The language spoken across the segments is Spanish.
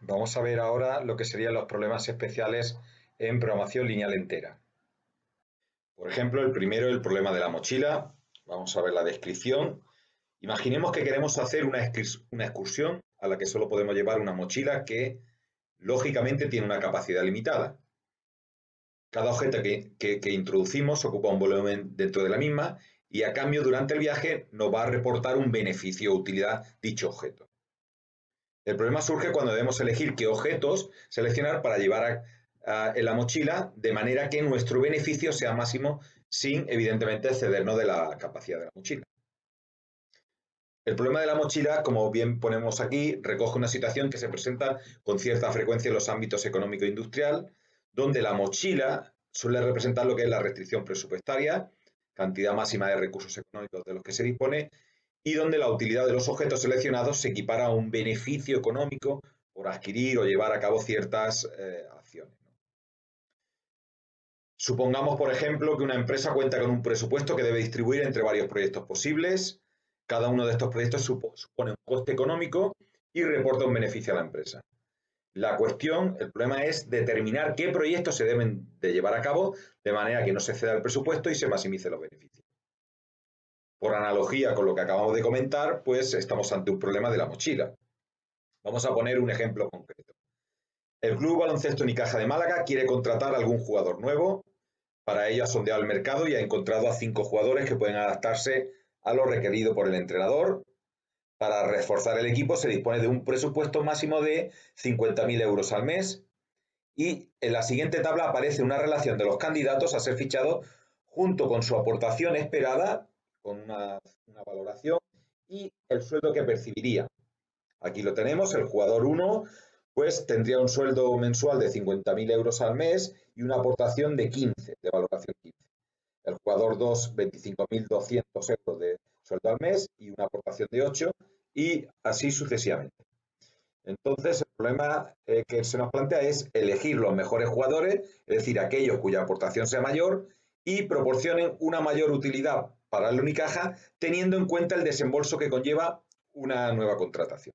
Vamos a ver ahora lo que serían los problemas especiales en programación lineal entera. Por ejemplo, el primero, el problema de la mochila. Vamos a ver la descripción. Imaginemos que queremos hacer una excursión a la que solo podemos llevar una mochila que, lógicamente, tiene una capacidad limitada. Cada objeto que introducimos ocupa un volumen dentro de la misma y a cambio durante el viaje nos va a reportar un beneficio o utilidad dicho objeto. El problema surge cuando debemos elegir qué objetos seleccionar para llevar en la mochila de manera que nuestro beneficio sea máximo sin, evidentemente, excedernos de la capacidad de la mochila. El problema de la mochila, como bien ponemos aquí, recoge una situación que se presenta con cierta frecuencia en los ámbitos económico e industrial, donde la mochila suele representar lo que es la restricción presupuestaria, cantidad máxima de recursos económicos de los que se dispone, y donde la utilidad de los objetos seleccionados se equipara a un beneficio económico por adquirir o llevar a cabo ciertas acciones. Supongamos, por ejemplo, que una empresa cuenta con un presupuesto que debe distribuir entre varios proyectos posibles. Cada uno de estos proyectos supone un coste económico y reporta un beneficio a la empresa. La cuestión, el problema es determinar qué proyectos se deben de llevar a cabo de manera que no se exceda el presupuesto y se maximice los beneficios. Por analogía con lo que acabamos de comentar, pues estamos ante un problema de la mochila. Vamos a poner un ejemplo concreto. El Club Baloncesto Unicaja de Málaga quiere contratar a algún jugador nuevo. Para ello ha sondeado el mercado y ha encontrado a 5 jugadores que pueden adaptarse a lo requerido por el entrenador. Para reforzar el equipo se dispone de un presupuesto máximo de 50.000 euros al mes y en la siguiente tabla aparece una relación de los candidatos a ser fichados junto con su aportación esperada, con una valoración y el sueldo que percibiría. Aquí lo tenemos, el jugador 1 pues tendría un sueldo mensual de 50.000 euros al mes y una aportación de 15, de valoración 15. El jugador 2, 25.200 euros de sueldo al mes y una aportación de 8 y así sucesivamente. Entonces, el problema que se nos plantea es elegir los mejores jugadores, es decir, aquellos cuya aportación sea mayor y proporcionen una mayor utilidad para el Unicaja, teniendo en cuenta el desembolso que conlleva una nueva contratación.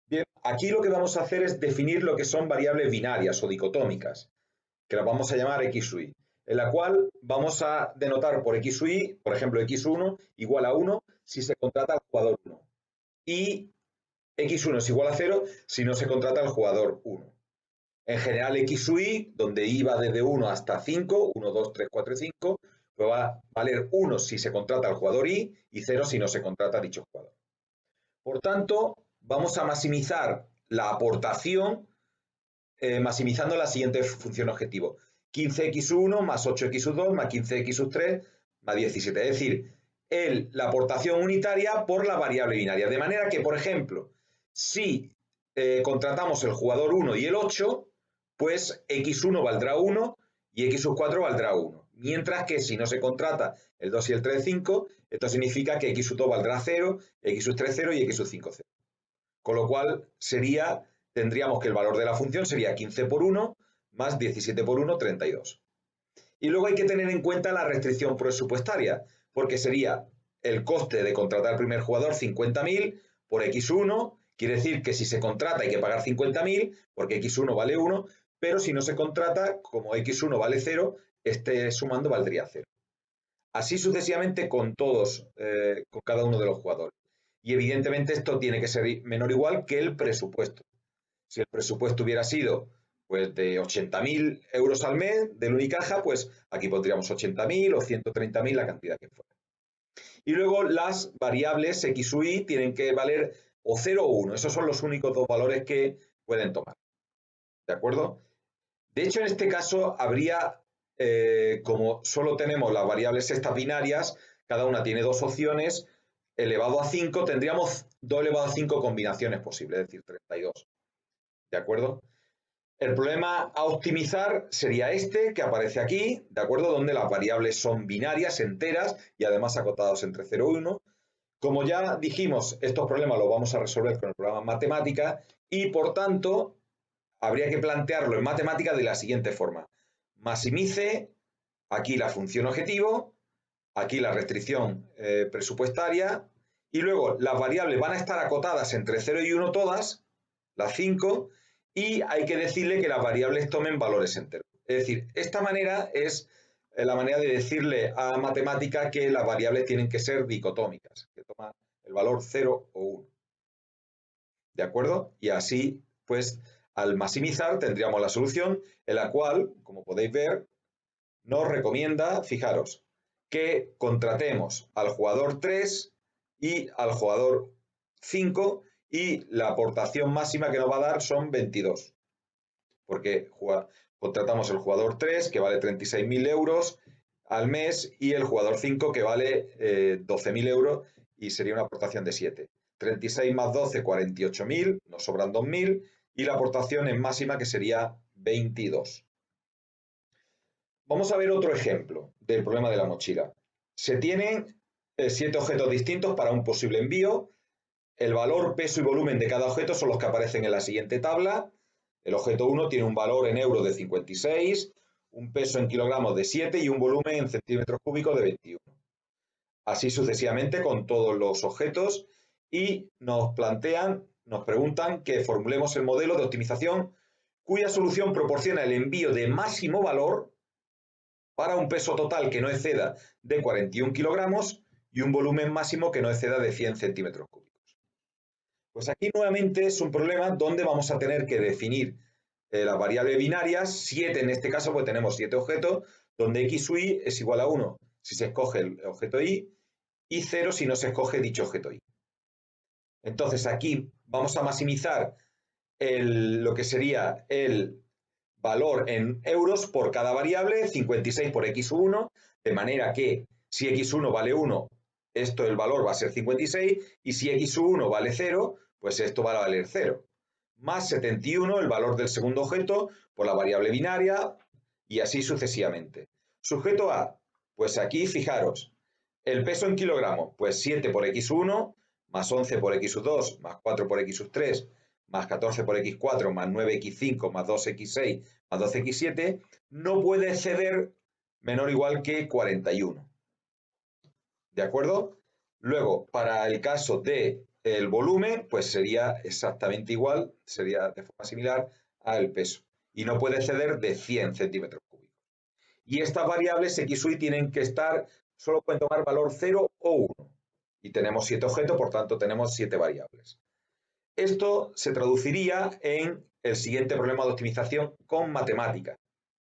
Bien, aquí lo que vamos a hacer es definir lo que son variables binarias o dicotómicas, que las vamos a llamar X u Y, en la cual vamos a denotar por X u Y, por ejemplo, X1 igual a 1 si se contrata al jugador 1 y X1 es igual a 0 si no se contrata al jugador 1. En general, X u Y, donde I va desde 1 hasta 5, 1, 2, 3, 4 y 5, pues va a valer 1 si se contrata al jugador Y y 0 si no se contrata a dicho jugador. Por tanto, vamos a maximizar la aportación maximizando la siguiente función objetivo. 15x1 más 8x2 más 15x3 más 17. Es decir, la aportación unitaria por la variable binaria. De manera que, por ejemplo, si contratamos el jugador 1 y el 8, pues x1 valdrá 1 y x4 valdrá 1. Mientras que si no se contrata el 2 y el 3, 5, esto significa que x2 valdrá 0, x3 0 y x5 0. Con lo cual tendríamos que el valor de la función sería 15 por 1 más 17 por 1, 32. Y luego hay que tener en cuenta la restricción presupuestaria, porque sería el coste de contratar al primer jugador 50.000 por x1, quiere decir que si se contrata hay que pagar 50.000 porque x1 vale 1, pero si no se contrata, como x1 vale 0, este sumando valdría 0. Así sucesivamente con todos, con cada uno de los jugadores. Y evidentemente esto tiene que ser menor o igual que el presupuesto. Si el presupuesto hubiera sido pues de 80.000 euros al mes del Unicaja, pues aquí pondríamos 80.000 o 130.000, la cantidad que fuera. Y luego las variables X u Y tienen que valer o 0 o 1. Esos son los únicos dos valores que pueden tomar. ¿De acuerdo? De hecho, en este caso habría, como solo tenemos las variables estas binarias, cada una tiene dos opciones, elevado a 5, tendríamos 2 elevado a 5 combinaciones posibles, es decir, 32. ¿De acuerdo? El problema a optimizar sería este que aparece aquí, ¿de acuerdo? Donde las variables son binarias, enteras y además acotados entre 0 y 1. Como ya dijimos, estos problemas los vamos a resolver con el programa matemática y por tanto habría que plantearlo en matemática de la siguiente forma. Maximice aquí la función objetivo, aquí la restricción presupuestaria y luego las variables van a estar acotadas entre 0 y 1 todas, la 5, y hay que decirle que las variables tomen valores enteros. Es decir, esta manera es la manera de decirle a matemática que las variables tienen que ser dicotómicas, que toman el valor 0 o 1. ¿De acuerdo? Y así, pues, al maximizar tendríamos la solución en la cual, como podéis ver, nos recomienda, fijaros, que contratemos al jugador 3 y al jugador 5 y la aportación máxima que nos va a dar son 22. Porque contratamos el jugador 3 que vale 36.000 euros al mes y el jugador 5 que vale 12.000 euros y sería una aportación de 7. 36 más 12, 48.000, nos sobran 2.000 y la aportación es máxima que sería 22. Vamos a ver otro ejemplo del problema de la mochila. Se tienen 7 objetos distintos para un posible envío. El valor, peso y volumen de cada objeto son los que aparecen en la siguiente tabla. El objeto 1 tiene un valor en euros de 56, un peso en kilogramos de 7 y un volumen en centímetros cúbicos de 21. Así sucesivamente con todos los objetos y nos preguntan que formulemos el modelo de optimización cuya solución proporciona el envío de máximo valor para un peso total que no exceda de 41 kilogramos y un volumen máximo que no exceda de 100 centímetros cúbicos. Pues aquí nuevamente es un problema donde vamos a tener que definir las variables binarias, 7 en este caso, pues tenemos 7 objetos, donde x sub y es igual a 1 si se escoge el objeto y 0 si no se escoge dicho objeto y. Entonces aquí vamos a maximizar lo que sería el valor en euros por cada variable, 56 por x1, de manera que si x1 vale 1, esto el valor va a ser 56, y si x1 vale 0, pues esto va a valer 0. Más 71, el valor del segundo objeto, por la variable binaria, y así sucesivamente. Sujeto A, pues aquí fijaros, el peso en kilogramos, pues 7 por x1, más 11 por x2, más 4 por x3, más 14 por x4, más 9x5, más 2x6, más 12x7, no puede exceder menor o igual que 41. ¿De acuerdo? Luego, para el caso del volumen, pues sería exactamente igual, sería de forma similar al peso. Y no puede exceder de 100 centímetros cúbicos. Y estas variables x y tienen que estar, solo pueden tomar valor 0 o 1. Y tenemos 7 objetos, por tanto tenemos 7 variables. Esto se traduciría en el siguiente problema de optimización con matemática.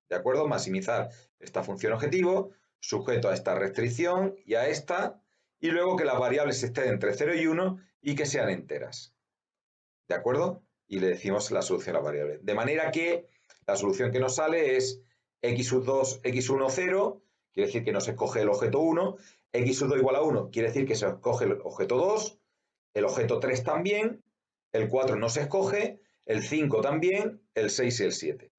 ¿De acuerdo? Maximizar esta función objetivo, sujeto a esta restricción y a esta, y luego que las variables estén entre 0 y 1 y que sean enteras. ¿De acuerdo? Y le decimos la solución a la variable. De manera que la solución que nos sale es x2, x1, 0, quiere decir que no se escoge el objeto 1, x2 igual a 1, quiere decir que se escoge el objeto 2, el objeto 3 también, el 4 no se escoge, el 5 también, el 6 y el 7.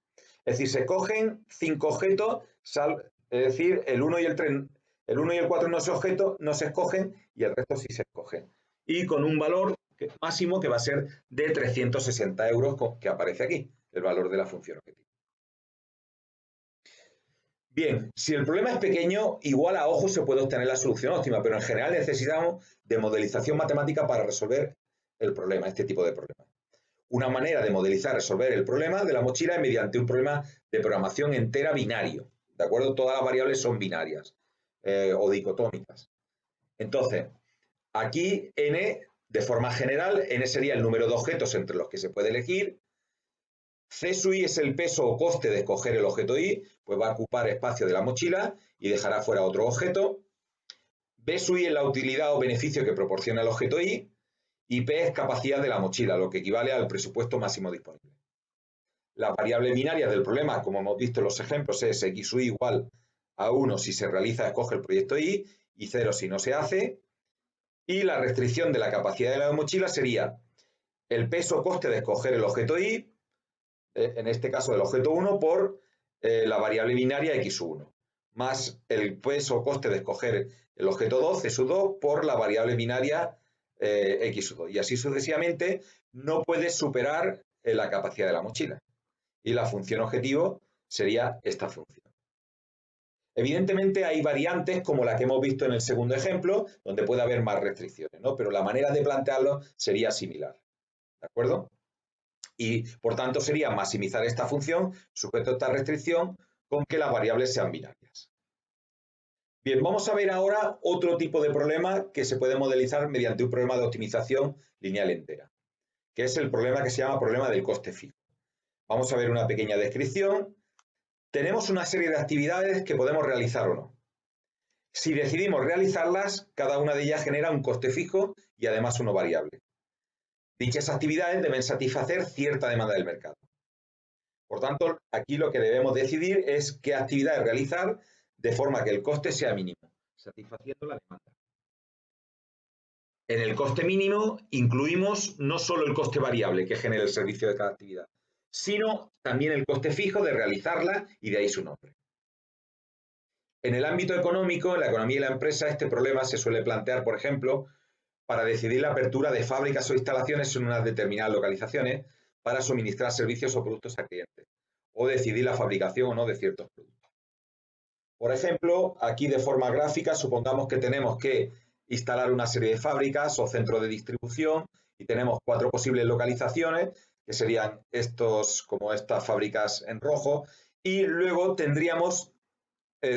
Es decir, se escogen 5 objetos, es decir, el 1 y el 3, el 1 y el 4 no se escogen y el resto sí se escogen. Y con un valor máximo que va a ser de 360 euros que aparece aquí, el valor de la función objetivo. Bien, si el problema es pequeño, igual a ojo se puede obtener la solución óptima, pero en general necesitamos de modelización matemática para resolver el problema, este tipo de problema. Una manera de modelizar, resolver el problema de la mochila es mediante un problema de programación entera binario. ¿De acuerdo? Todas las variables son binarias o dicotómicas. Entonces, aquí n, de forma general, n sería el número de objetos entre los que se puede elegir. C sub i es el peso o coste de escoger el objeto i, pues va a ocupar espacio de la mochila y dejará fuera otro objeto. B sub i es la utilidad o beneficio que proporciona el objeto i. Y P es capacidad de la mochila, lo que equivale al presupuesto máximo disponible. La variable binaria del problema, como hemos visto en los ejemplos, es x sub i igual a 1 si se realiza, escoge el proyecto i, y 0 si no se hace. Y la restricción de la capacidad de la mochila sería el peso o coste de escoger el objeto i, en este caso el objeto 1, por la variable binaria x sub 1, más el peso o coste de escoger el objeto 2, c sub 2, por la variable binaria x sub 2. Y así sucesivamente, no puedes superar la capacidad de la mochila. Y la función objetivo sería esta función. Evidentemente hay variantes como la que hemos visto en el segundo ejemplo, donde puede haber más restricciones, ¿no? Pero la manera de plantearlo sería similar. ¿De acuerdo? Y por tanto sería maximizar esta función sujeto a esta restricción con que las variables sean binarias. Bien, vamos a ver ahora otro tipo de problema que se puede modelizar mediante un problema de optimización lineal entera, que es el problema que se llama problema del coste fijo. Vamos a ver una pequeña descripción. Tenemos una serie de actividades que podemos realizar o no. Si decidimos realizarlas, cada una de ellas genera un coste fijo y además uno variable. Dichas actividades deben satisfacer cierta demanda del mercado. Por tanto, aquí lo que debemos decidir es qué actividades realizar de forma que el coste sea mínimo, satisfaciendo la demanda. En el coste mínimo incluimos no solo el coste variable que genera el servicio de cada actividad, sino también el coste fijo de realizarla y de ahí su nombre. En el ámbito económico, en la economía y la empresa, este problema se suele plantear, por ejemplo, para decidir la apertura de fábricas o instalaciones en unas determinadas localizaciones para suministrar servicios o productos a clientes, o decidir la fabricación o no de ciertos productos. Por ejemplo, aquí de forma gráfica, supongamos que tenemos que instalar una serie de fábricas o centros de distribución y tenemos 4 posibles localizaciones, que serían estos, como estas fábricas en rojo, y luego tendríamos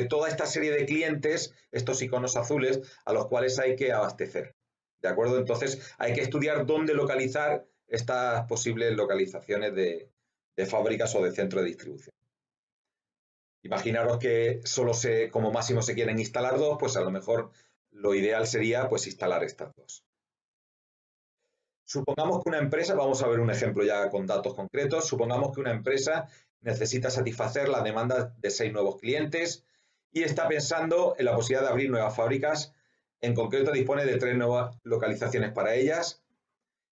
toda esta serie de clientes, estos iconos azules, a los cuales hay que abastecer. ¿De acuerdo? Entonces hay que estudiar dónde localizar estas posibles localizaciones de fábricas o de centro de distribución. Imaginaros que solo como máximo se quieren instalar 2, pues a lo mejor lo ideal sería pues instalar estas 2. Supongamos que una empresa, vamos a ver un ejemplo ya con datos concretos, supongamos que una empresa necesita satisfacer las demandas de 6 nuevos clientes y está pensando en la posibilidad de abrir nuevas fábricas. En concreto dispone de 3 nuevas localizaciones para ellas.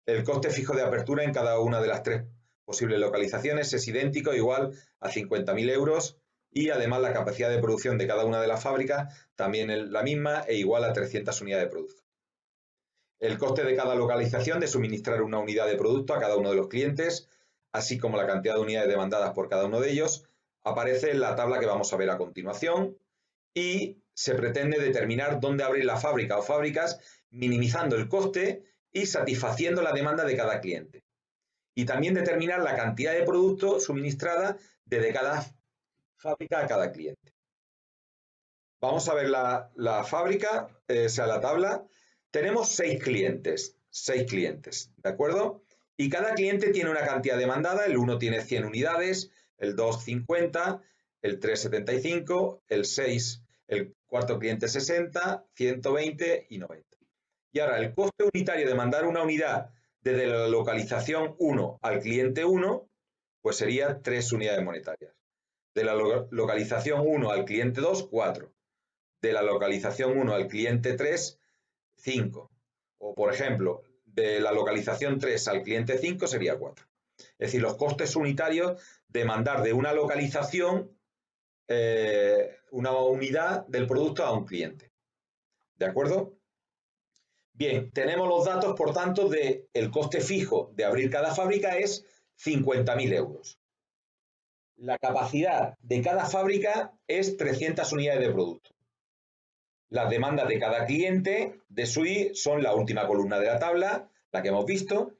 El coste fijo de apertura en cada una de las 3 posibles localizaciones es idéntico, igual a 50.000 euros, y además la capacidad de producción de cada una de las fábricas también es la misma e igual a 300 unidades de producto. El coste de cada localización de suministrar una unidad de producto a cada uno de los clientes, así como la cantidad de unidades demandadas por cada uno de ellos, aparece en la tabla que vamos a ver a continuación y se pretende determinar dónde abrir la fábrica o fábricas, minimizando el coste y satisfaciendo la demanda de cada cliente. Y también determinar la cantidad de producto suministrada desde cada fábrica a cada cliente. Vamos a ver la fábrica, sea la tabla. Tenemos 6 clientes, ¿de acuerdo? Y cada cliente tiene una cantidad demandada, el 1 tiene 100 unidades, el 2 50, el 3 75, el 6, el cuarto cliente 60, 120 y 90. Y ahora el coste unitario de mandar una unidad desde la localización 1 al cliente 1, pues sería 3 unidades monetarias. De la localización 1 al cliente 2, 4. De la localización 1 al cliente 3, 5. O, por ejemplo, de la localización 3 al cliente 5 sería 4. Es decir, los costes unitarios de mandar de una localización una unidad del producto a un cliente. ¿De acuerdo? Bien, tenemos los datos, por tanto, de el coste fijo de abrir cada fábrica es 50.000 euros. La capacidad de cada fábrica es 300 unidades de producto. Las demandas de cada cliente de SUI son la última columna de la tabla, la que hemos visto,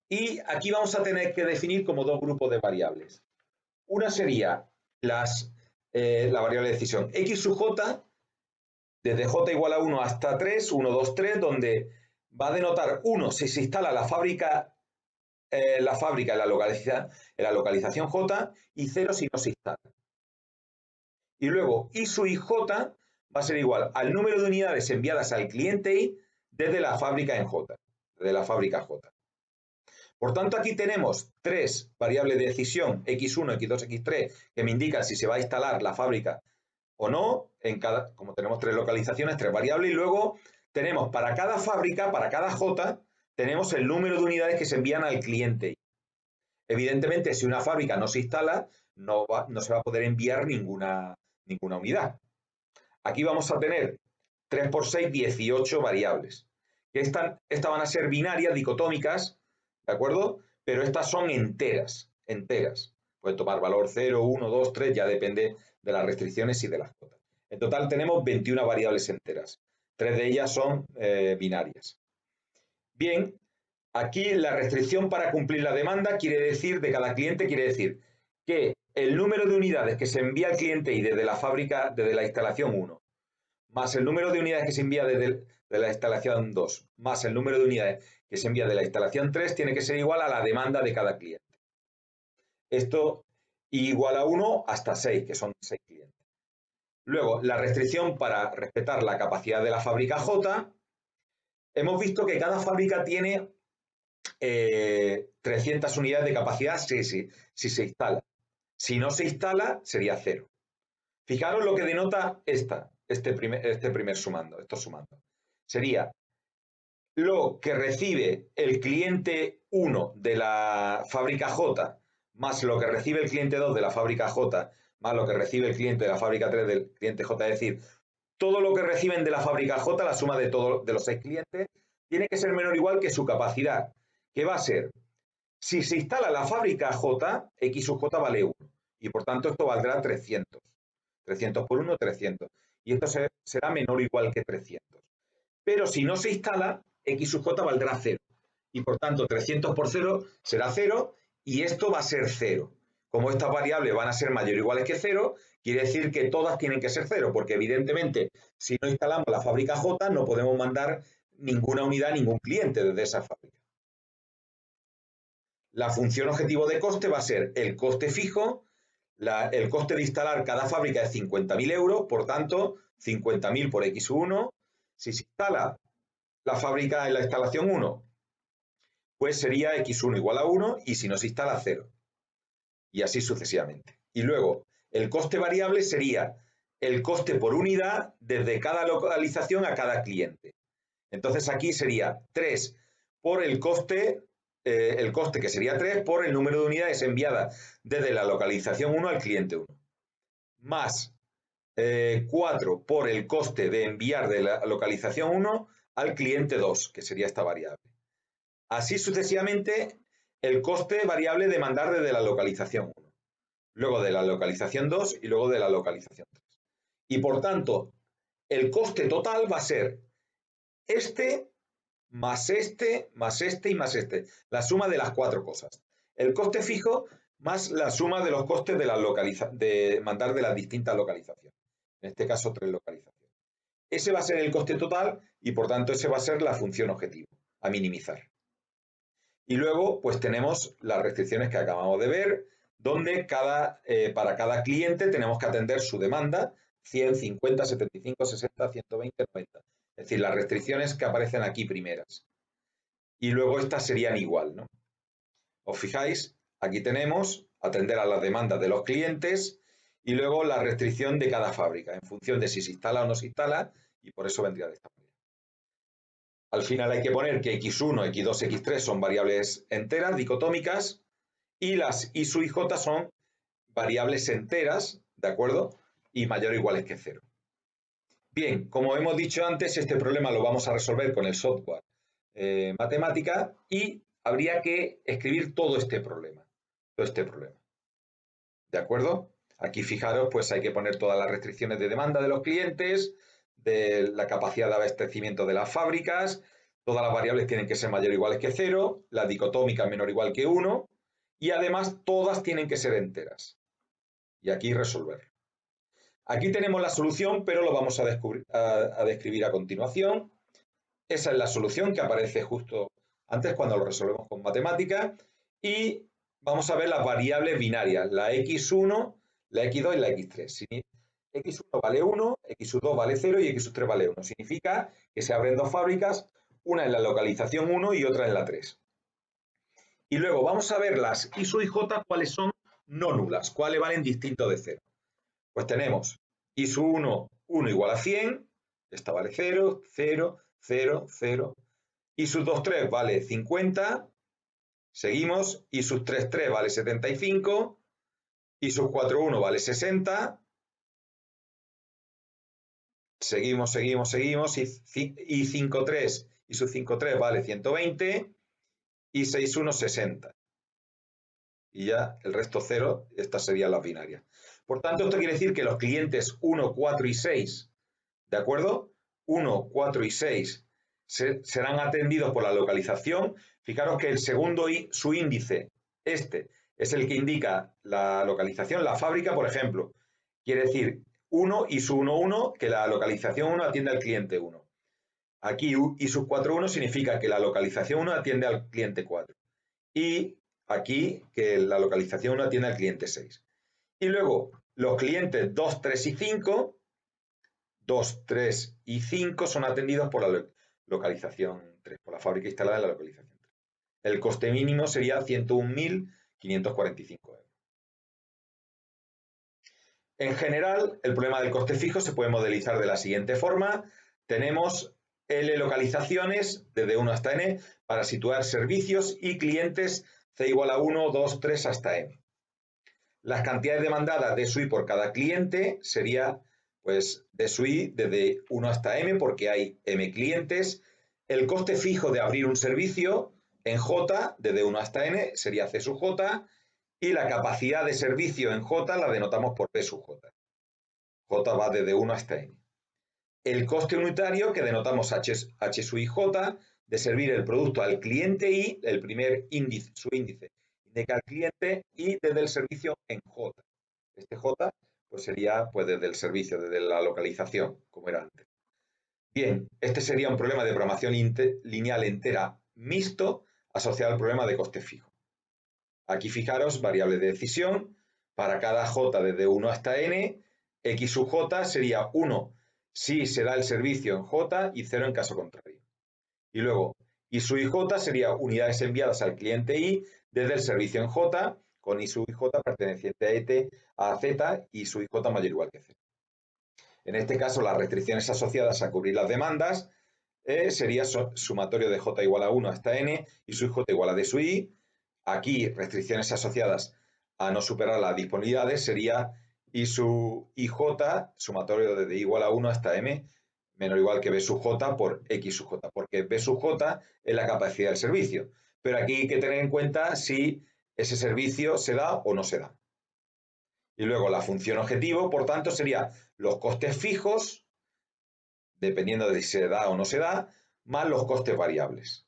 y aquí vamos a tener que definir como 2 grupos de variables. Una sería la variable de decisión x sub j, desde j igual a 1 hasta 3, 1, 2, 3, donde va a denotar 1 si se instala la fábrica en la localización j y 0 si no se instala. Y luego i sub ij va a ser igual al número de unidades enviadas al cliente i desde la fábrica en j, desde la fábrica j. Por tanto, aquí tenemos 3 variables de decisión, x1, x2, x3, que me indican si se va a instalar la fábrica o no, como tenemos 3 localizaciones, 3 variables, y luego tenemos para cada fábrica, para cada j, tenemos el número de unidades que se envían al cliente. Evidentemente, si una fábrica no se instala, no se va a poder enviar ninguna unidad. Aquí vamos a tener 3 por 6, 18 variables. Estas van a ser binarias, dicotómicas, ¿de acuerdo? Pero estas son enteras. Puede tomar valor 0, 1, 2, 3, ya depende de las restricciones y de las cotas. En total tenemos 21 variables enteras. 3 de ellas son binarias. Bien, Aquí la restricción para cumplir la demanda quiere decir, de cada cliente, quiere decir que el número de unidades que se envía al cliente y desde la fábrica, desde la instalación 1, más el número de unidades que se envía desde la instalación 2, más el número de unidades que se envía de la instalación 3, tiene que ser igual a la demanda de cada cliente. Esto igual a 1 hasta 6, que son 6 clientes. Luego, la restricción para respetar la capacidad de la fábrica J. Hemos visto que cada fábrica tiene 300 unidades de capacidad si se instala. Si no se instala, sería 0. Fijaros lo que denota este primer sumando, esto sumando. Sería lo que recibe el cliente 1 de la fábrica J más lo que recibe el cliente 2 de la fábrica J más lo que recibe el cliente de la fábrica 3 del cliente J. Es decir, todo lo que reciben de la fábrica J, la suma de todos de los 6 clientes, tiene que ser menor o igual que su capacidad, que va a ser, si se instala la fábrica J, X sub J vale 1, y por tanto esto valdrá 300. 300 por 1, 300. Y esto será menor o igual que 300. Pero si no se instala, X sub J valdrá 0. Y por tanto, 300 por 0 será 0, y esto va a ser 0. Como estas variables van a ser mayor o iguales que 0, quiere decir que todas tienen que ser 0, porque evidentemente, si no instalamos la fábrica J, no podemos mandar ninguna unidad a ningún cliente desde esa fábrica. La función objetivo de coste va a ser el coste fijo. El coste de instalar cada fábrica es 50.000 euros, por tanto, 50.000 por X1. Si se instala la fábrica en la instalación 1, pues sería X1 igual a 1, y si no se instala, 0. Y así sucesivamente. Y luego, el coste variable sería el coste por unidad desde cada localización a cada cliente. Entonces aquí sería 3 por el coste que sería 3 por el número de unidades enviadas desde la localización 1 al cliente 1, más 4 por el coste de enviar de la localización 1 al cliente 2, que sería esta variable. Así sucesivamente, el coste variable de mandar desde la localización 1, luego de la localización 2 y luego de la localización 3. Y por tanto, el coste total va a ser este más este, más este y más este. La suma de las 4 cosas. El coste fijo más la suma de los costes de mandar de las distintas localizaciones. En este caso, 3 localizaciones. Ese va a ser el coste total y, por tanto, ese va a ser la función objetivo, a minimizar. Y luego, pues tenemos las restricciones que acabamos de ver, donde para cada cliente tenemos que atender su demanda, 100, 50, 75, 60, 120, 90. Es decir, las restricciones que aparecen aquí primeras. Y luego estas serían igual, ¿no? Os fijáis, aquí tenemos atender a las demandas de los clientes y luego la restricción de cada fábrica, en función de si se instala o no se instala, y por eso vendría de esta manera. Al final hay que poner que X1, X2, X3 son variables enteras, dicotómicas, y las I sub i J son variables enteras, ¿de acuerdo? Y mayor o iguales que 0. Bien, como hemos dicho antes, este problema lo vamos a resolver con el software matemática y habría que escribir todo este problema. ¿De acuerdo? Aquí fijaros, pues hay que poner todas las restricciones de demanda de los clientes, de la capacidad de abastecimiento de las fábricas, todas las variables tienen que ser mayor o iguales que 0, la dicotómica menor o igual que 1, y además todas tienen que ser enteras. Y aquí resolver. Aquí tenemos la solución, pero lo vamos a describir a continuación. Esa es la solución que aparece justo antes cuando lo resolvemos con matemática. Y vamos a ver las variables binarias, la X1, la X2 y la X3. X1 vale 1, X2 vale 0 y X3 vale 1. Significa que se abren dos fábricas, una en la localización 1 y otra en la 3. Y luego vamos a ver las I sub i J, cuáles son no nulas, cuáles valen distinto de 0. Pues tenemos I sub 1, 1 igual a 100, esta vale 0, 0, 0, 0. I sub 2, 3 vale 50, seguimos, I sub 3, 3 vale 75, I sub 4, 1 vale 60, seguimos, I 5, 3, I sub 5, 3 vale 120, I 6, 1, 60. Y ya el resto 0, estas serían las binarias. Por tanto, esto quiere decir que los clientes 1, 4 y 6, ¿de acuerdo? 1, 4 y 6 serán atendidos por la localización. Fijaros que el segundo subíndice, este, es el que indica la localización. La fábrica, por ejemplo, quiere decir 1 y su 1.1, que la localización 1 atiende al cliente 1. Aquí y sub 4.1 significa que la localización 1 atiende al cliente 4. Y aquí que la localización 1 atiende al cliente 6. Y luego los clientes 2, 3 y 5, 2, 3 y 5 son atendidos por la localización 3, por la fábrica instalada en la localización 3. El coste mínimo sería 101.545 euros. En general, el problema del coste fijo se puede modelizar de la siguiente forma. Tenemos L localizaciones, desde 1 hasta n, para situar servicios y clientes C igual a 1, 2, 3 hasta m. Las cantidades demandadas de SUI por cada cliente sería pues de SUI desde 1 hasta m, porque hay m clientes. El coste fijo de abrir un servicio en J, desde 1 hasta n, sería C sub J, y la capacidad de servicio en J la denotamos por P sub J. J va desde 1 hasta n. El coste unitario, que denotamos H sub I J, de servir el producto al cliente I, el primer índice, su índice, indica al cliente I desde el servicio en J. Este J pues sería pues desde el servicio, desde la localización, como era antes. Bien, este sería un problema de programación lineal entera mixto asociado al problema de coste fijo. Aquí fijaros, variable de decisión, para cada J desde 1 hasta n, X sub J sería 1 si se da el servicio en J y 0 en caso contrario. Y luego, I sub IJ sería unidades enviadas al cliente I desde el servicio en J, con I sub IJ perteneciente a ET a Z y sub IJ mayor o igual que 0. En este caso, las restricciones asociadas a cubrir las demandas sería sumatorio de J igual a 1 hasta n y sub J igual a D sub I. Aquí, restricciones asociadas a no superar las disponibilidades sería I sub IJ, sumatorio de D igual a 1 hasta m, menor o igual que B sub J por X sub J, porque B sub J es la capacidad del servicio. Pero aquí hay que tener en cuenta si ese servicio se da o no se da. Y luego la función objetivo, por tanto, sería los costes fijos, dependiendo de si se da o no se da, más los costes variables.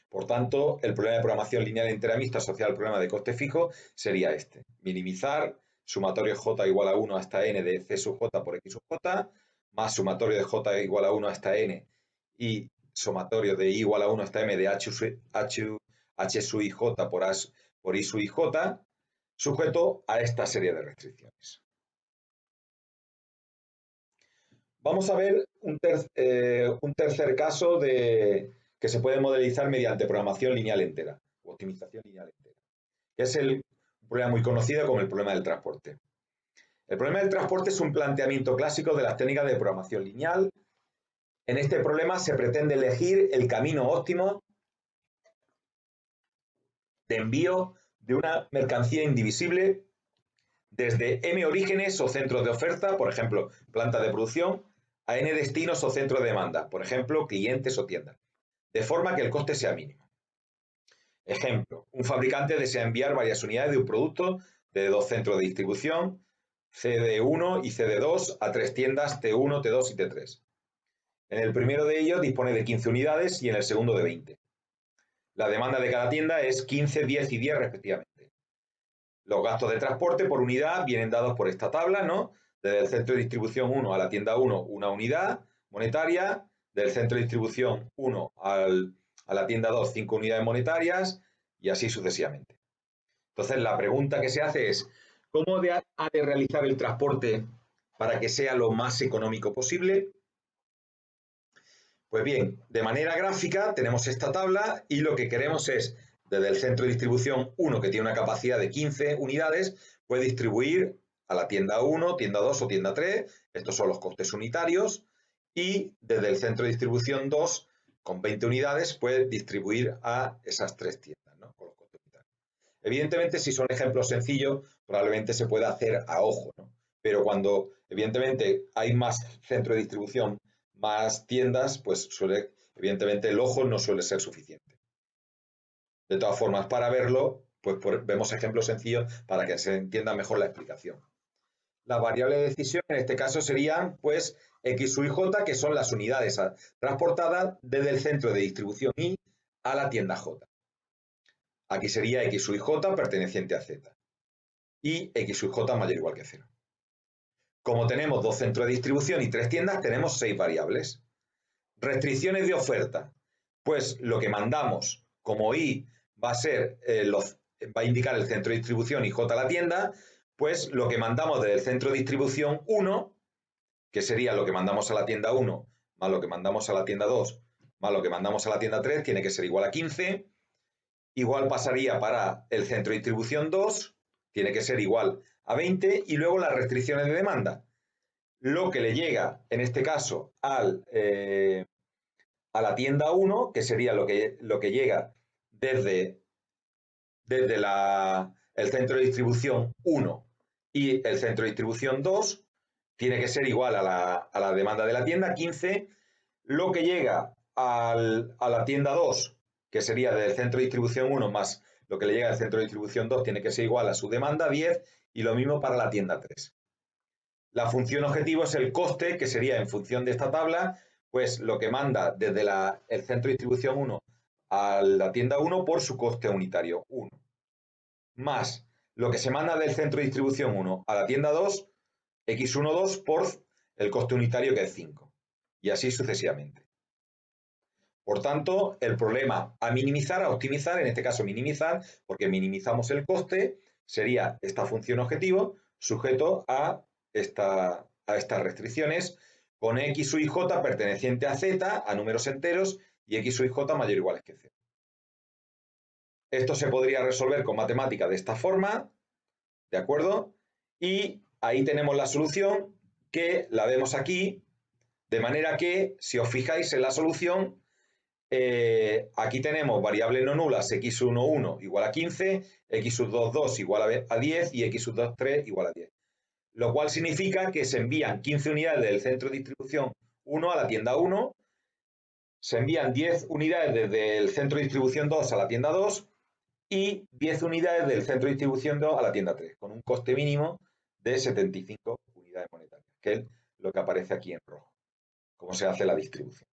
Por tanto, el problema de programación lineal entera mixta asociado al problema de coste fijo sería este. Minimizar sumatorio J igual a 1 hasta n de C sub J por X sub J, más sumatorio de J igual a 1 hasta n y sumatorio de I igual a 1 hasta m de H sub IJ por I sub IJ, sujeto a esta serie de restricciones. Vamos a ver un tercer caso que se puede modelizar mediante programación lineal entera o optimización lineal entera, que es un problema muy conocido como el problema del transporte. El problema del transporte es un planteamiento clásico de las técnicas de programación lineal. En este problema se pretende elegir el camino óptimo de envío de una mercancía indivisible desde M orígenes o centros de oferta, por ejemplo, plantas de producción, a N destinos o centros de demanda, por ejemplo, clientes o tiendas, de forma que el coste sea mínimo. Ejemplo, un fabricante desea enviar varias unidades de un producto de 2 centros de distribución, CD1 y CD2, a 3 tiendas T1, T2 y T3. En el primero de ellos dispone de 15 unidades y en el segundo de 20. La demanda de cada tienda es 15, 10 y 10 respectivamente. Los gastos de transporte por unidad vienen dados por esta tabla, ¿no? Desde el centro de distribución 1 a la tienda 1, una unidad monetaria. Del centro de distribución 1 a la tienda 2, 5 unidades monetarias y así sucesivamente. Entonces, la pregunta que se hace es, ¿cómo ha de realizar el transporte para que sea lo más económico posible? Pues bien, de manera gráfica tenemos esta tabla y lo que queremos es, desde el centro de distribución 1, que tiene una capacidad de 15 unidades, puede distribuir a la tienda 1, tienda 2 o tienda 3, estos son los costes unitarios, y desde el centro de distribución 2, con 20 unidades, puede distribuir a esas 3 tiendas, ¿no? Con los costes unitarios. Evidentemente, si son ejemplos sencillos, probablemente se pueda hacer a ojo, ¿no? Pero cuando, evidentemente, hay más centro de distribución, más tiendas, pues evidentemente el ojo no suele ser suficiente. De todas formas, para verlo, pues vemos ejemplos sencillos para que se entienda mejor la explicación. Las variables de decisión en este caso serían pues X, Y, J, que son las unidades transportadas desde el centro de distribución I a la tienda J. Aquí sería X, Y, J perteneciente a Z. Y X, Y, J mayor o igual que 0. Como tenemos dos centros de distribución y tres tiendas, tenemos 6 variables. Restricciones de oferta. Pues lo que mandamos, como I va a ser va a indicar el centro de distribución y J la tienda, pues lo que mandamos desde el centro de distribución 1, que sería lo que mandamos a la tienda 1, más lo que mandamos a la tienda 2, más lo que mandamos a la tienda 3, tiene que ser igual a 15. Igual pasaría para el centro de distribución 2, tiene que ser igual a 20, y luego las restricciones de demanda. Lo que le llega, en este caso, a la tienda 1, que sería lo que llega desde el centro de distribución 1 y el centro de distribución 2, tiene que ser igual a la demanda de la tienda, 15. Lo que llega a la tienda 2, que sería del centro de distribución 1 más lo que le llega al centro de distribución 2, tiene que ser igual a su demanda, 10, y lo mismo para la tienda 3. La función objetivo es el coste, que sería en función de esta tabla, pues lo que manda desde el centro de distribución 1 a la tienda 1 por su coste unitario, 1. Más lo que se manda del centro de distribución 1 a la tienda 2, x1, 2 por el coste unitario, que es 5. Y así sucesivamente. Por tanto, el problema a minimizar, a optimizar, en este caso minimizar, porque minimizamos el coste, sería esta función objetivo sujeto a estas restricciones, con X, Y, J perteneciente a Z, a números enteros, y X, Y, J mayor o igual que 0. Esto se podría resolver con matemática de esta forma, ¿de acuerdo? Y ahí tenemos la solución, que la vemos aquí, de manera que, si os fijáis en la solución, aquí tenemos variables no nulas, x1, 1 igual a 15, x2, 2 igual a 10 y x2, 3 igual a 10. Lo cual significa que se envían 15 unidades del centro de distribución 1 a la tienda 1, se envían 10 unidades desde el centro de distribución 2 a la tienda 2 y 10 unidades del centro de distribución 2 a la tienda 3, con un coste mínimo de 75 unidades monetarias, que es lo que aparece aquí en rojo, cómo se hace la distribución,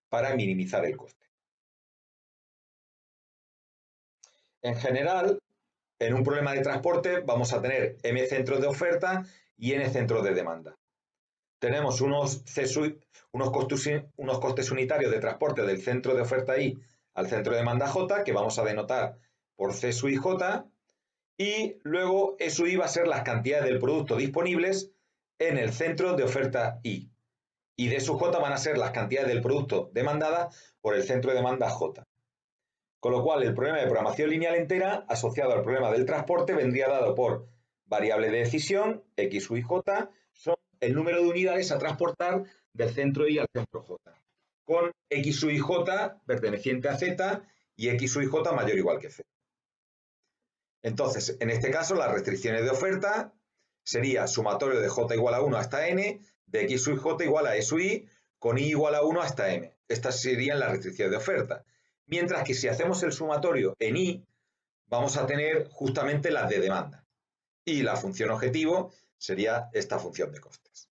para minimizar el coste. En general, en un problema de transporte vamos a tener m centros de oferta y n centros de demanda. Tenemos unos costes unitarios de transporte del centro de oferta I al centro de demanda J, que vamos a denotar por C sub I J, y luego E sub I va a ser las cantidades del producto disponibles en el centro de oferta I. Y D sub J van a ser las cantidades del producto demandadas por el centro de demanda J. Con lo cual, el problema de programación lineal entera asociado al problema del transporte vendría dado por variable de decisión, X, Y, J, son el número de unidades a transportar del centro I al centro J, con X, Y, J perteneciente a Z y X, Y, J mayor o igual que Z. Entonces, en este caso, las restricciones de oferta sería sumatorio de J igual a 1 hasta N, de X, Y, J igual a E sub I, con I igual a 1 hasta M. Estas serían las restricciones de oferta. Mientras que si hacemos el sumatorio en I, vamos a tener justamente las de demanda. Y la función objetivo sería esta función de costes.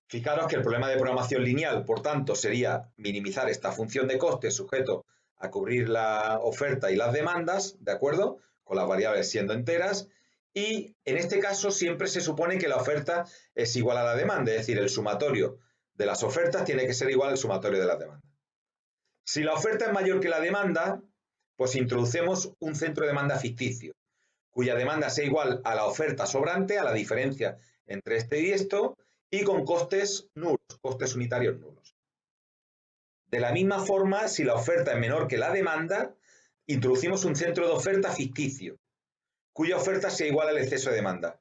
Fijaros que el problema de programación lineal, por tanto, sería minimizar esta función de costes sujeto a cubrir la oferta y las demandas, ¿de acuerdo? Con las variables siendo enteras. Y en este caso siempre se supone que la oferta es igual a la demanda, es decir, el sumatorio de las ofertas tiene que ser igual al sumatorio de las demandas. Si la oferta es mayor que la demanda, pues introducemos un centro de demanda ficticio, cuya demanda sea igual a la oferta sobrante, a la diferencia entre este y esto, y con costes nulos, costes unitarios nulos. De la misma forma, si la oferta es menor que la demanda, introducimos un centro de oferta ficticio, cuya oferta sea igual al exceso de demanda,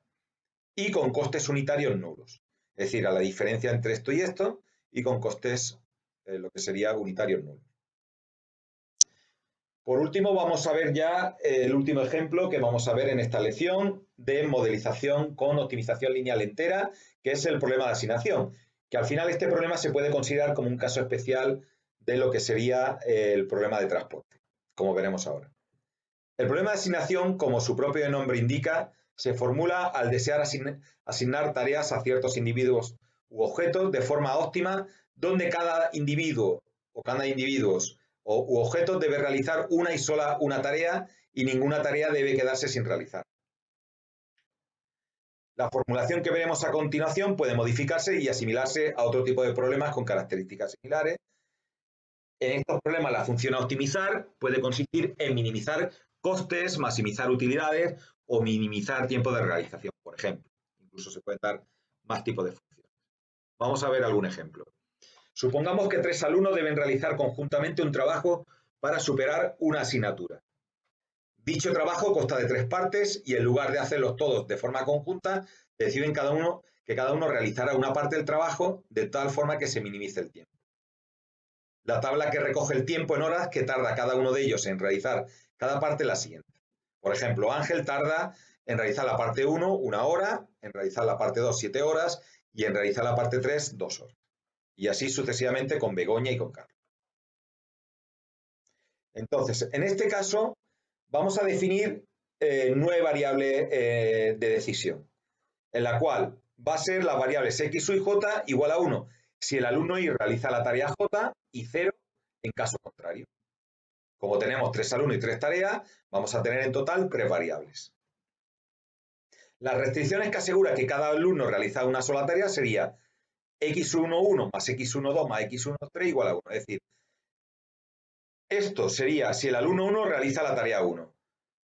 y con costes unitarios nulos, es decir, a la diferencia entre esto y esto, y con costes, lo que sería unitarios nulos. Por último, vamos a ver ya el último ejemplo que vamos a ver en esta lección de modelización con optimización lineal entera, que es el problema de asignación, que al final este problema se puede considerar como un caso especial de lo que sería el problema de transporte, como veremos ahora. El problema de asignación, como su propio nombre indica, se formula al desear asignar tareas a ciertos individuos u objetos de forma óptima, donde cada individuo u objetos debe realizar una y sola una tarea y ninguna tarea debe quedarse sin realizar. La formulación que veremos a continuación puede modificarse y asimilarse a otro tipo de problemas con características similares. En estos problemas, la función a optimizar puede consistir en minimizar costes, maximizar utilidades o minimizar tiempo de realización, por ejemplo. Incluso se pueden dar más tipos de funciones. Vamos a ver algún ejemplo. Supongamos que 3 alumnos deben realizar conjuntamente un trabajo para superar una asignatura. Dicho trabajo consta de 3 partes y en lugar de hacerlos todos de forma conjunta, deciden que cada uno realizará una parte del trabajo de tal forma que se minimice el tiempo. La tabla que recoge el tiempo en horas que tarda cada uno de ellos en realizar cada parte es la siguiente. Por ejemplo, Ángel tarda en realizar la parte 1 1 hora, en realizar la parte 2 7 horas y en realizar la parte 3 2 horas. Y así sucesivamente con Begoña y con Carlos. Entonces, en este caso, vamos a definir 9 variables de decisión, en la cual va a ser las variables x, y j igual a 1 si el alumno y realiza la tarea j y 0 en caso contrario. Como tenemos 3 alumnos y 3 tareas, vamos a tener en total 3 variables. Las restricciones que asegura que cada alumno realiza una sola tarea sería x11 más x12 más x13 igual a 1. Es decir, esto sería si el alumno 1 realiza la tarea 1.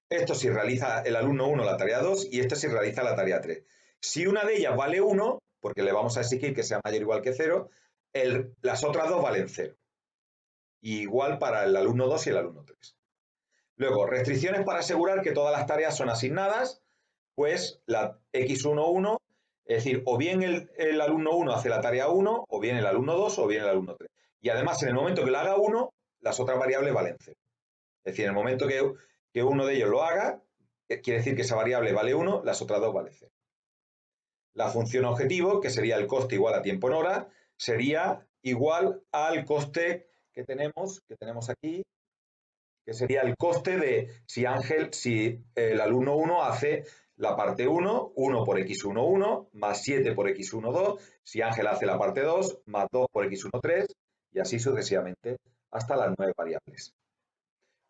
Esto si realiza el alumno 1 la tarea 2 y esto si realiza la tarea 3. Si una de ellas vale 1, porque le vamos a exigir que sea mayor o igual que 0, las otras dos valen 0. Y igual para el alumno 2 y el alumno 3. Luego, restricciones para asegurar que todas las tareas son asignadas, pues la x11, es decir, o bien el alumno 1 hace la tarea 1, o bien el alumno 2, o bien el alumno 3. Y además, en el momento que lo haga 1, las otras variables valen 0. Es decir, en el momento que uno de ellos lo haga, quiere decir que esa variable vale 1, las otras dos valen 0. La función objetivo, que sería el coste igual a tiempo en hora, sería igual al coste que tenemos aquí, que sería el coste de si el alumno 1 hace la parte 1, 1 por x11, más 7 por x12, si Ángel hace la parte 2, más 2 por x13, y así sucesivamente hasta las 9 variables.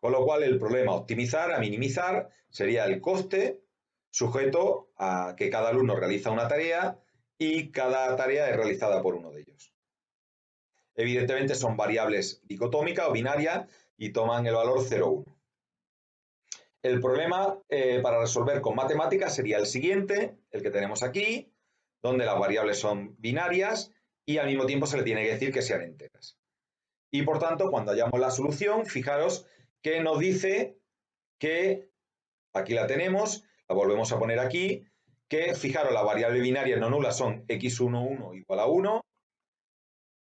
Con lo cual, el problema optimizar a minimizar sería el coste sujeto a que cada alumno realiza una tarea y cada tarea es realizada por uno de ellos. Evidentemente son variables dicotómicas o binarias y toman el valor 0, 1. El problema para resolver con matemáticas sería el siguiente, el que tenemos aquí, donde las variables son binarias y al mismo tiempo se le tiene que decir que sean enteras. Y por tanto, cuando hallamos la solución, fijaros que nos dice que, aquí la tenemos, la volvemos a poner aquí, que fijaros, las variables binarias no nulas son x11 igual a 1,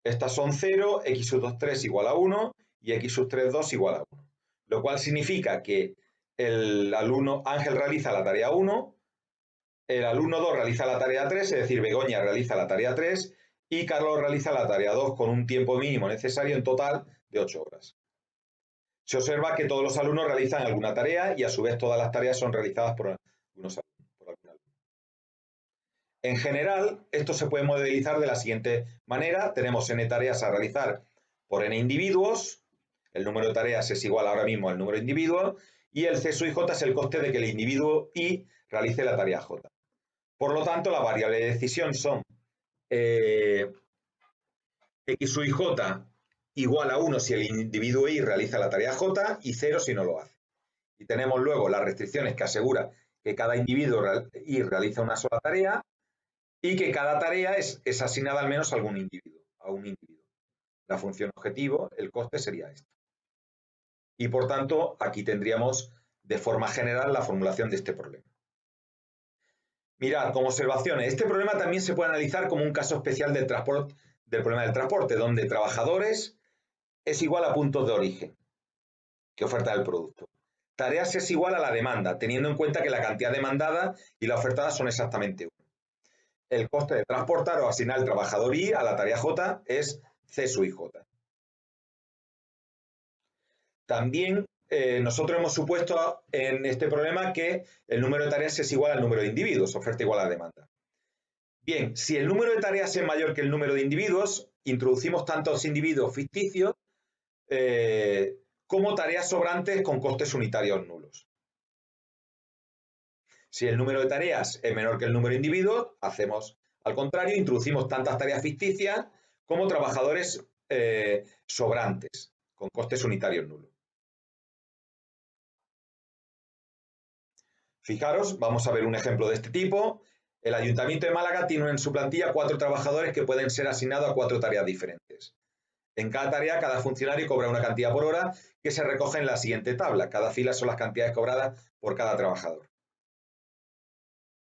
estas son 0, x23 igual a 1 y x32 igual a 1. Lo cual significa que el alumno Ángel realiza la tarea 1, el alumno 2 realiza la tarea 3, es decir, Begoña realiza la tarea 3 y Carlos realiza la tarea 2 con un tiempo mínimo necesario en total de 8 horas. Se observa que todos los alumnos realizan alguna tarea y a su vez todas las tareas son realizadas por algunos alumnos. En general, esto se puede modelizar de la siguiente manera. Tenemos n tareas a realizar por n individuos. El número de tareas es igual ahora mismo al número de individuos. Y el C sub j es el coste de que el individuo I realice la tarea j. Por lo tanto, la variable de decisión son x sub j igual a 1 si el individuo I realiza la tarea j y 0 si no lo hace. Y tenemos luego las restricciones que asegura que cada individuo I realiza una sola tarea y que cada tarea es asignada al menos a un individuo. La función objetivo, el coste sería esto. Y por tanto, aquí tendríamos de forma general la formulación de este problema. Mirad, como observaciones, este problema también se puede analizar como un caso especial del problema del transporte, donde trabajadores es igual a puntos de origen que oferta el producto. Tareas es igual a la demanda, teniendo en cuenta que la cantidad demandada y la ofertada son exactamente 1. El coste de transportar o asignar el trabajador I a la tarea J es C sub I J. también nosotros hemos supuesto en este problema que el número de tareas es igual al número de individuos, oferta igual a demanda. Bien, si el número de tareas es mayor que el número de individuos, introducimos tantos individuos ficticios como tareas sobrantes con costes unitarios nulos. Si el número de tareas es menor que el número de individuos, hacemos al contrario, introducimos tantas tareas ficticias como trabajadores sobrantes con costes unitarios nulos. Fijaros, vamos a ver un ejemplo de este tipo. El Ayuntamiento de Málaga tiene en su plantilla 4 trabajadores que pueden ser asignados a 4 tareas diferentes. En cada tarea, cada funcionario cobra una cantidad por hora que se recoge en la siguiente tabla. Cada fila son las cantidades cobradas por cada trabajador.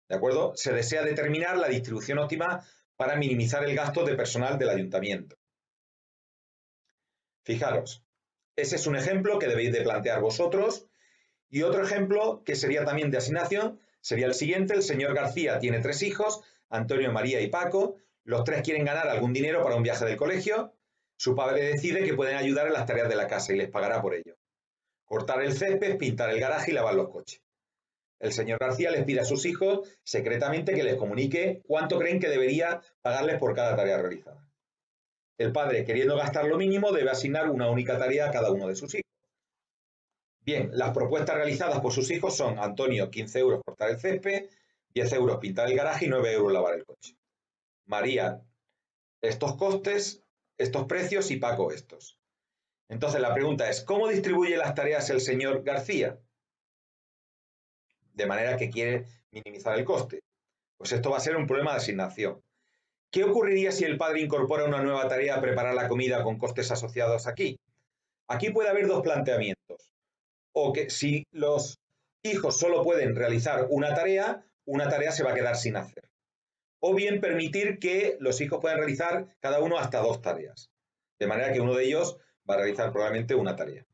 ¿De acuerdo? Se desea determinar la distribución óptima para minimizar el gasto de personal del ayuntamiento. Fijaros, ese es un ejemplo que debéis de plantear vosotros. Y otro ejemplo, que sería también de asignación, sería el siguiente. El señor García tiene 3 hijos, Antonio, María y Paco. Los 3 quieren ganar algún dinero para un viaje del colegio. Su padre decide que pueden ayudar en las tareas de la casa y les pagará por ello. Cortar el césped, pintar el garaje y lavar los coches. El señor García les pide a sus hijos secretamente que les comunique cuánto creen que debería pagarles por cada tarea realizada. El padre, queriendo gastar lo mínimo, debe asignar una única tarea a cada uno de sus hijos. Bien, las propuestas realizadas por sus hijos son: Antonio, 15 euros cortar el césped, 10 euros pintar el garaje y 9 euros lavar el coche. María, estos costes, estos precios, y Paco, estos. Entonces la pregunta es, ¿cómo distribuye las tareas el señor García? De manera que quiere minimizar el coste. Pues esto va a ser un problema de asignación. ¿Qué ocurriría si el padre incorpora una nueva tarea a preparar la comida con costes asociados aquí? Aquí puede haber 2 planteamientos. O que si los hijos solo pueden realizar una tarea se va a quedar sin hacer. O bien permitir que los hijos puedan realizar cada uno hasta 2 tareas. De manera que uno de ellos va a realizar probablemente una tarea.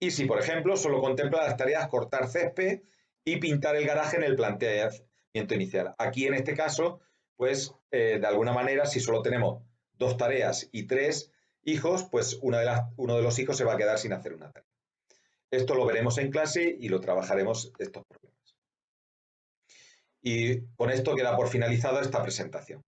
Y si, por ejemplo, solo contempla las tareas cortar césped y pintar el garaje en el planteamiento inicial. Aquí, en este caso, pues, de alguna manera, si solo tenemos 2 tareas y 3 hijos, pues uno de los hijos se va a quedar sin hacer una tarea. Esto lo veremos en clase y lo trabajaremos estos problemas. Y con esto queda por finalizada esta presentación.